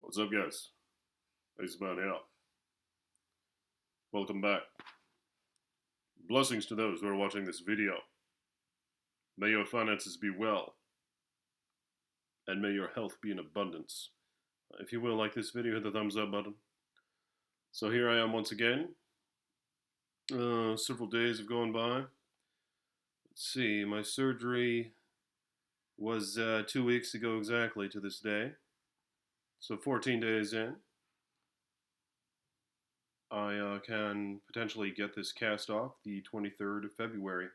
What's up, guys? ICEMAN here. Welcome back. Blessings to those who are watching this video. May your finances be well, and may your health be in abundance. If you will, like this video, hit the thumbs up button. So here I am once again. Several days have gone by. Let's see, my surgery was 2 weeks ago exactly to this day. So 14 days in. I can potentially get this cast off the 23rd of February.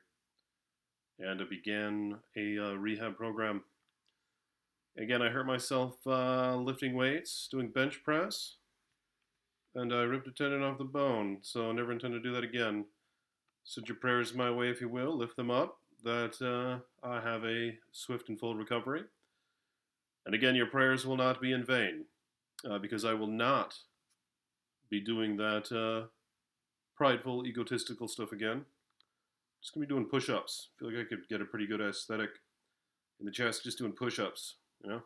And I began a rehab program. Again, I hurt myself lifting weights, doing bench press, and I ripped a tendon off the bone, so I never intend to do that again. Send your prayers my way, if you will, lift them up, that I have a swift and full recovery. And again, your prayers will not be in vain, because I will not be doing that prideful, egotistical stuff again. Just gonna be doing push-ups. I feel like I could get a pretty good aesthetic in the chest just doing push-ups, you know?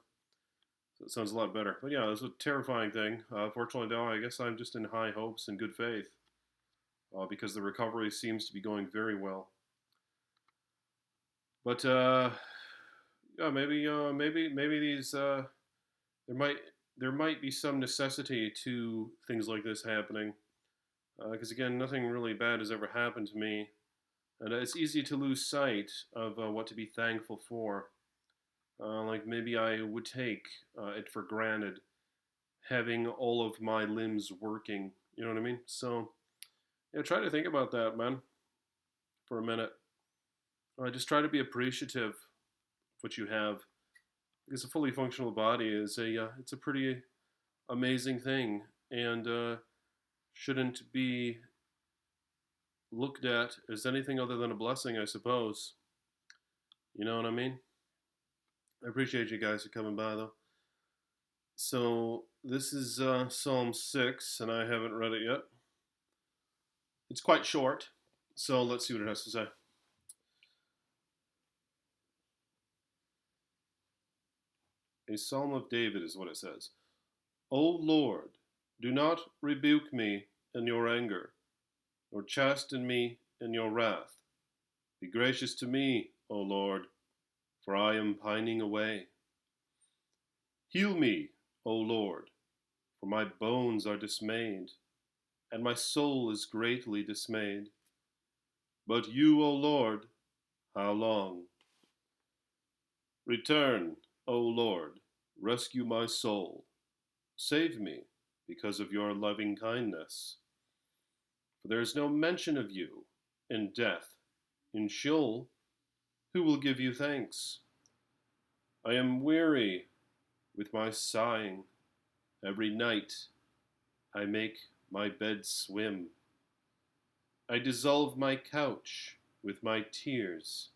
So it sounds a lot better. But yeah, it was a terrifying thing. Fortunately, though, I guess I'm just in high hopes and good faith because the recovery seems to be going very well. But yeah, maybe these there might be some necessity to things like this happening because again, nothing really bad has ever happened to me. And it's easy to lose sight of what to be thankful for. Like maybe I would take it for granted having all of my limbs working. You know what I mean? So, yeah, try to think about that, man, for a minute. Just try to be appreciative of what you have. Because a fully functional body is it's a pretty amazing thing, and shouldn't be looked at as anything other than a blessing, I suppose. You know what I mean? I appreciate you guys for coming by, though. So, this is Psalm 6, and I haven't read it yet. It's quite short, so let's see what it has to say. A Psalm of David is what it says. O Lord, do not rebuke me in your anger, nor chasten me in your wrath. Be gracious to me, O Lord, for I am pining away. Heal me, O Lord, for my bones are dismayed, and my soul is greatly dismayed. But you, O Lord, how long? Return, O Lord, rescue my soul. Save me because of your loving kindness. For there is no mention of you in death. In Sheol, who will give you thanks? I am weary with my sighing. Every night I make my bed swim. I dissolve my couch with my tears.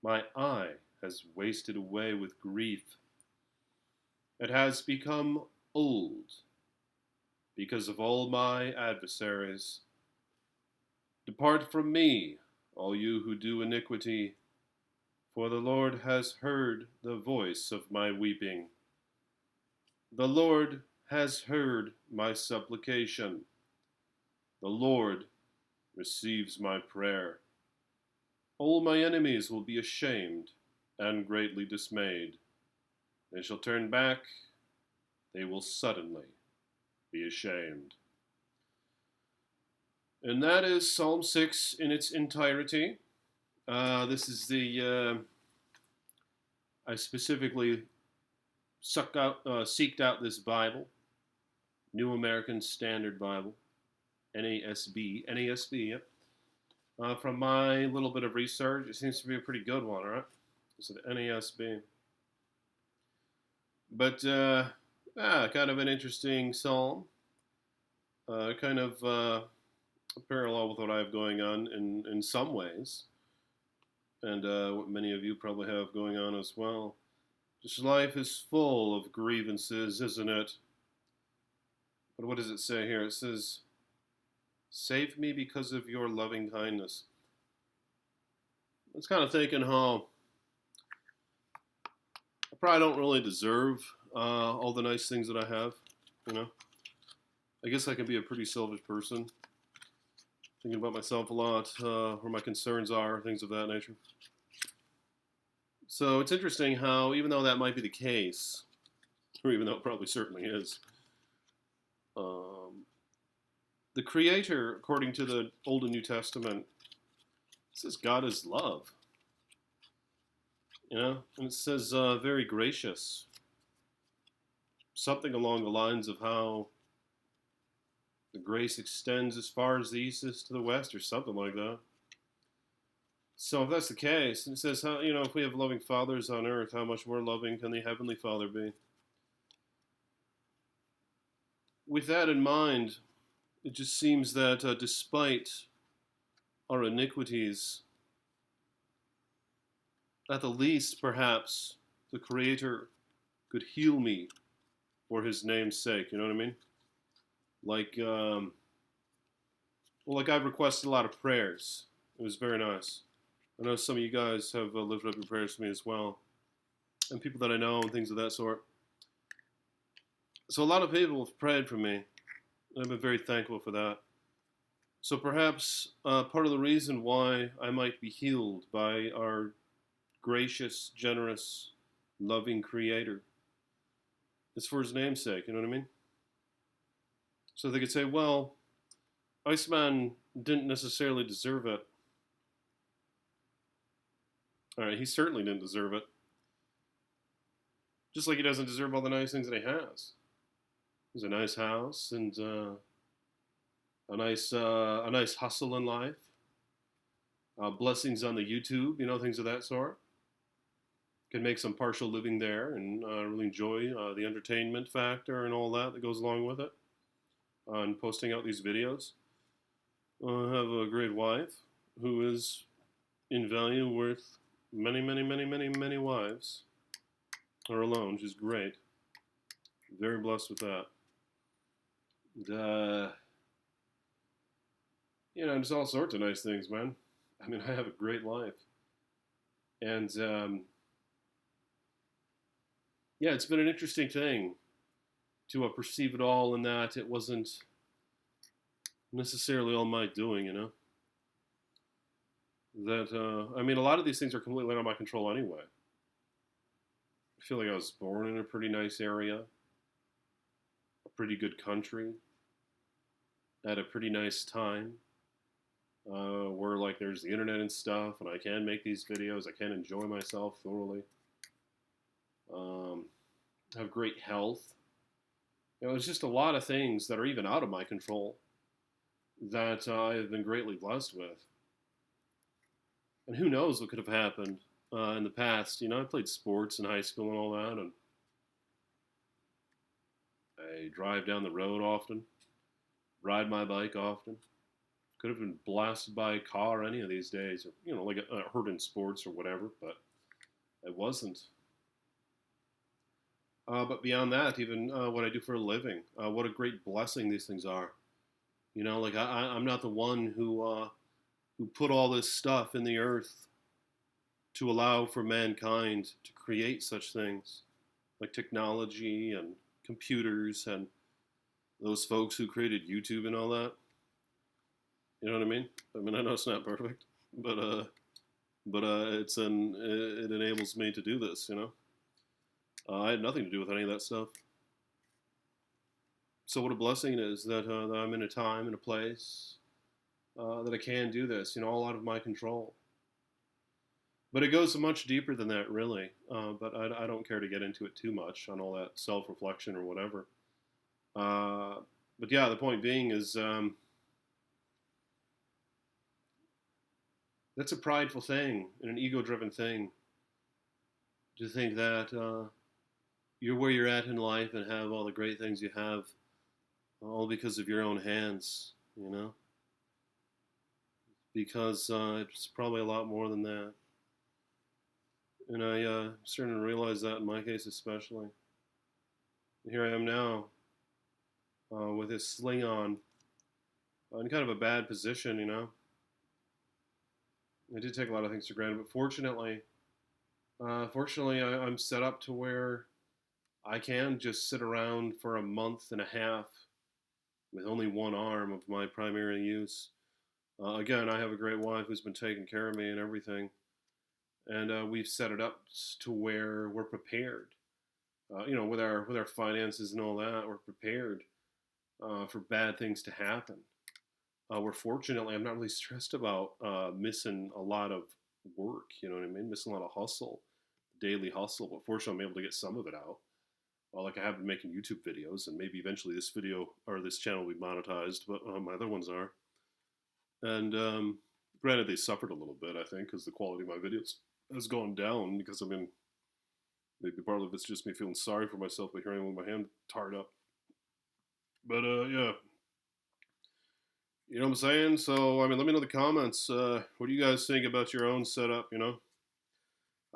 My eye has wasted away with grief. It has become old because of all my adversaries. Depart from me, all you who do iniquity, for the Lord has heard the voice of my weeping. The Lord has heard my supplication. The Lord receives my prayer. All my enemies will be ashamed and greatly dismayed. They shall turn back. They will suddenly be ashamed. And that is Psalm 6 in its entirety. This is I specifically seeked out this Bible, New American Standard Bible, NASB, yep. From my little bit of research, it seems to be a pretty good one, right? It's an NASB. But, kind of an interesting psalm. Kind of a parallel with what I have going on in some ways. And what many of you probably have going on as well. Just life is full of grievances, isn't it? But what does it say here? It says, save me because of your loving kindness. It's kind of thinking how I probably don't really deserve all the nice things that I have. You know, I guess I can be a pretty selfish person, thinking about myself a lot, where my concerns are, things of that nature. So it's interesting how, even though that might be the case, or even though it probably certainly is, um, the Creator, according to the Old and New Testament, says God is love. You know, and it says very gracious, something along the lines of how the grace extends as far as the east is to the west, or something like that. So if that's the case, and it says, how, if we have loving fathers on earth, how much more loving can the Heavenly Father be? With that in mind, it just seems that despite our iniquities, at the least, perhaps, the Creator could heal me for His name's sake. You know what I mean? Like, like I've requested a lot of prayers. It was very nice. I know some of you guys have lifted up your prayers to me as well, and people that I know and things of that sort. So a lot of people have prayed for me, and I've been very thankful for that. So perhaps part of the reason why I might be healed by our gracious, generous, loving Creator is for His name's sake. You know what I mean? So they could say, well, ICEMAN didn't necessarily deserve it. All right, he certainly didn't deserve it. Just like he doesn't deserve all the nice things that he has. He has a nice house and a nice hustle in life. Blessings on the YouTube, things of that sort. Can make some partial living there and really enjoy the entertainment factor and all that goes along with it. And posting out these videos. I have a great wife who is in value worth many, many, many, many, many wives. Her alone, she's great. Very blessed with that. And, just all sorts of nice things, man. I mean, I have a great life. And, yeah, it's been an interesting thing to perceive it all in that it wasn't necessarily all my doing, That, a lot of these things are completely out of my control anyway. I feel like I was born in a pretty nice area, a pretty good country, at a pretty nice time, where like there's the internet and stuff, and I can make these videos, I can enjoy myself thoroughly, have great health. There's just a lot of things that are even out of my control that I have been greatly blessed with. And who knows what could have happened in the past. I played sports in high school and all that, and I drive down the road often, ride my bike often. Could have been blasted by a car any of these days, or, like hurt in sports or whatever, but I wasn't. But beyond that, even what I do for a living, what a great blessing these things are. Like I'm not the one who put all this stuff in the earth to allow for mankind to create such things, like technology and computers and those folks who created YouTube and all that. You know what I mean? I know it's not perfect, but it enables me to do this. I had nothing to do with any of that stuff. So what a blessing it is that I'm in a time and a place that I can do this. All out of my control. But it goes much deeper than that, really. But I don't care to get into it too much on all that self-reflection or whatever. But yeah, the point being is that's a prideful thing and an ego-driven thing to think that you're where you're at in life and have all the great things you have all because of your own hands, because it's probably a lot more than that. And I starting to realize that in my case especially. And here I am now with this sling on in kind of a bad position, I did take a lot of things for granted, but fortunately, I'm set up to where I can just sit around for a month and a half with only one arm of my primary use. Again, I have a great wife who's been taking care of me and everything, and we've set it up to where we're prepared. With our finances and all that, we're prepared for bad things to happen. We're fortunately, I'm not really stressed about missing a lot of work. You know what I mean? Missing a lot of hustle, daily hustle. But fortunately, I'm able to get some of it out. Like I have been making YouTube videos, and maybe eventually this video or this channel will be monetized, but my other ones are. And granted, they suffered a little bit, I think, because the quality of my videos has gone down. Because I mean, maybe part of it's just me feeling sorry for myself by hearing with my hand tarred up. But yeah, you know what I'm saying? So I mean, let me know in the comments. What do you guys think about your own setup?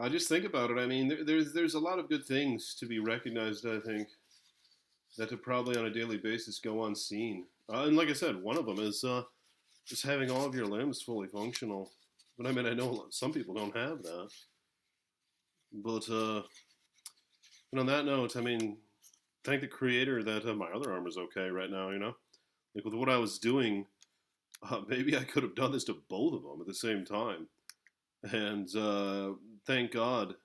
I just think about it. I mean, there's a lot of good things to be recognized. I think that to probably on a daily basis go unseen. And like I said, one of them is just having all of your limbs fully functional. But I mean, I know some people don't have that. But and on that note, I mean, thank the creator that my other arm is okay right now. Like with what I was doing, maybe I could have done this to both of them at the same time. And thank God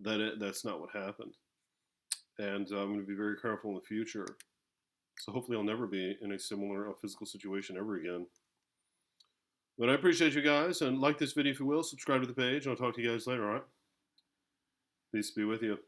that that's not what happened. And I'm going to be very careful in the future. So hopefully I'll never be in a similar physical situation ever again. But I appreciate you guys, and like this video if you will, subscribe to the page, and I'll talk to you guys later, alright? Peace be with you.